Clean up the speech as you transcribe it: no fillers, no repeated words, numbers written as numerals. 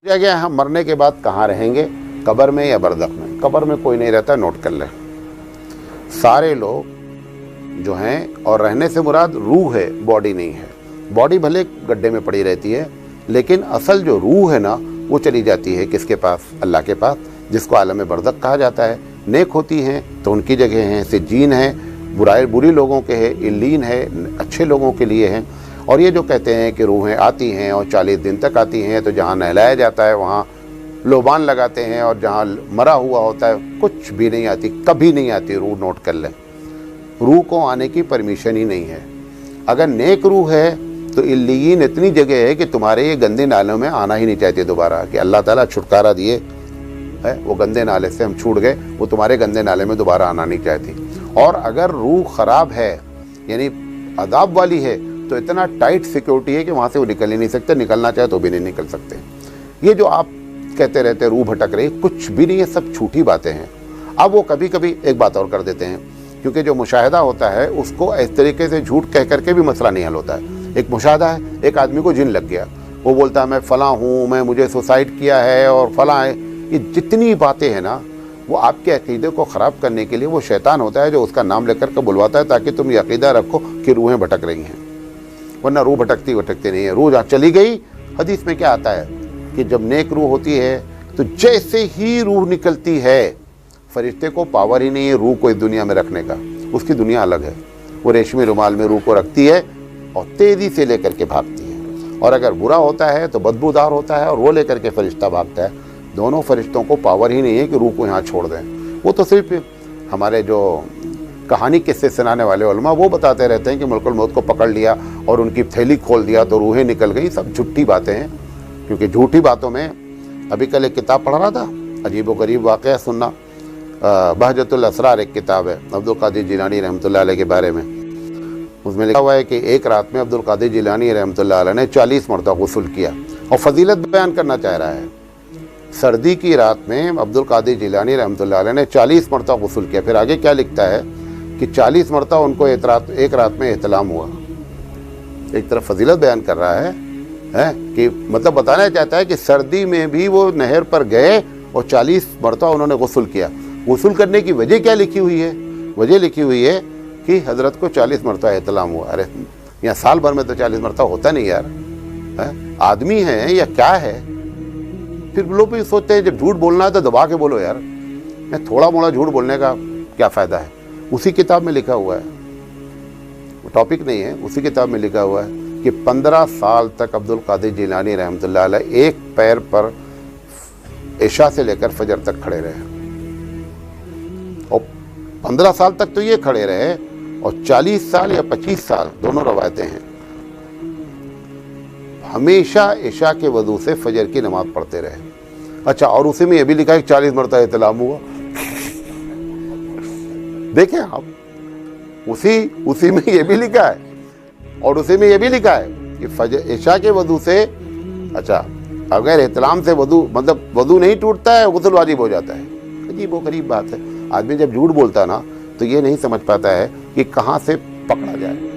पूछा गया हम मरने के बाद कहाँ रहेंगे, कब्र में या बरज़ख में। कब्र में कोई नहीं रहता, नोट कर लें। सारे लोग जो हैं, और रहने से मुराद रूह है, बॉडी नहीं है। बॉडी भले गड्ढे में पड़ी रहती है, लेकिन असल जो रूह है ना वो चली जाती है किसके पास, अल्लाह के पास, जिसको आलम बरज़ख कहा जाता है। नेक होती हैं तो उनकी जगह हैं, सिज्जीन है, बुरी लोगों के है, इल्लीन है, अच्छे लोगों के लिए हैं। और ये जो कहते हैं कि रूहें आती हैं और 40 दिन तक आती हैं, तो जहाँ नहलाया जाता है वहाँ लोबान लगाते हैं, और जहाँ मरा हुआ होता है कुछ भी नहीं आती, कभी नहीं आती रूह। नोट कर लें, रूह को आने की परमिशन ही नहीं है। अगर नेक रूह है तो इल्लीन इतनी जगह है कि तुम्हारे ये गंदे नालों में आना ही नहीं चाहते दोबारा, कि अल्लाह ताला छुटकारा दिए है, वो गंदे नाले से हम छूट गए, वो तुम्हारे गंदे नाले में दोबारा आना नहीं चाहती। और अगर रूह ख़राब है, यानी अदाब वाली है, तो इतना टाइट सिक्योरिटी है कि वहाँ से वो निकल ही नहीं सकते, निकलना चाहे तो भी नहीं निकल सकते। ये जो आप कहते रहते रूह भटक रही, कुछ भी नहीं है, सब झूठी बातें हैं। अब वो कभी कभी एक बात और कर देते हैं, क्योंकि जो मुशाहिदा होता है उसको इस तरीके से झूठ कह करके भी मसला नहीं हल होता है। एक मुशाहिदा है, एक आदमी को जिन लग गया, वो बोलता है मैं फ़लाँ हूँ, मैं मुझे सुसाइड किया है और फ़लाँ है। ये जितनी बातें हैं ना, वो आपके अक़ीदे को ख़राब करने के लिए वो शैतान होता है जो उसका नाम लेकर के बुलवाता है, ताकि तुम ये अक़ीदा रखो कि रूहें भटक रही हैं। वरना रूह भटकती नहीं है। रूह जहाँ चली गई, हदीस में क्या आता है कि जब नेक रूह होती है तो जैसे ही रूह निकलती है, फरिश्ते को पावर ही नहीं है रूह को इस दुनिया में रखने का, उसकी दुनिया अलग है। वो रेशमी रुमाल में रूह को रखती है और तेज़ी से लेकर के भागती है। और अगर बुरा होता है तो बदबूदार होता है और वो लेकर के फरिश्ता भागता है। दोनों फरिश्तों को पावर ही नहीं है कि रूह को यहाँ छोड़ दें। वो तो सिर्फ हमारे जो कहानी किस्से सुनाने वाले उलमा वो बताते रहते हैं कि मलकुल मौत को पकड़ लिया और उनकी थैली खोल दिया तो रूहें निकल गई। सब झूठी बातें हैं, क्योंकि झूठी बातों में अभी कल एक किताब पढ़ रहा था, अजीब व गरीब वाक़या सुनना, बहजतुल असरार एक किताब है अब्दुल कादिर जिलानी रहमतुल्लाह अलैह के बारे में। उसमें लिखा हुआ है कि एक रात में अब्दुल कादिर जिलानी रहमतुल्लाह अलैह ने 40 मरतबा गुस्ल किया, और फजीलत बयान करना चाह रहा है। सर्दी की रात में अब्दुल कादिर जिलानी रहमतुल्लाह अलैह ने 40 मरतबा गुस्ल किया। फिर आगे क्या लिखता है कि 40 मरतबा उनको एक रात में एहतलाम हुआ। एक तरफ फजीलत बयान कर रहा है कि मतलब बताना चाहता है कि सर्दी में भी वो नहर पर गए और 40 मरतबा उन्होंने गुस्ल किया। गुस्ल करने की वजह क्या लिखी हुई है? वजह लिखी हुई है कि हज़रत को 40 मरतबा एहतलाम हुआ। अरे यहाँ साल भर में तो 40 मरतबा होता नहीं यार, है? आदमी है या क्या है? फिर लोग भी सोचते हैं जब झूठ बोलना है तो दबा के बोलो यार, थोड़ा मोड़ा झूठ बोलने का क्या फ़ायदा है। उसी किताब में लिखा हुआ है, वो टॉपिक नहीं है, उसी किताब में लिखा हुआ है कि 15 साल तक अब्दुल कादिर जिलानी रहमतुल्लाह अलैह एक पैर पर इशा से लेकर फजर तक खड़े रहे, और 15 साल तक तो ये खड़े रहे, और 40 साल या 25 साल दोनों रवायतें हैं, हमेशा इशा के वजू से फजर की नमाज पढ़ते रहे। अच्छा, और उसी में ये भी लिखा है कि 40 मरतबा एहतलाम हुआ। देखें आप, उसी में ये भी लिखा है, और उसी में ये भी लिखा है कि फजर इशा के वजू से, अच्छा अगर एहतलाम से वजू मतलब वजू नहीं टूटता है, गुस्ल वाजिब हो जाता है। अजीब व गरीब बात है। आदमी जब झूठ बोलता है ना तो ये नहीं समझ पाता है कि कहाँ से पकड़ा जाए।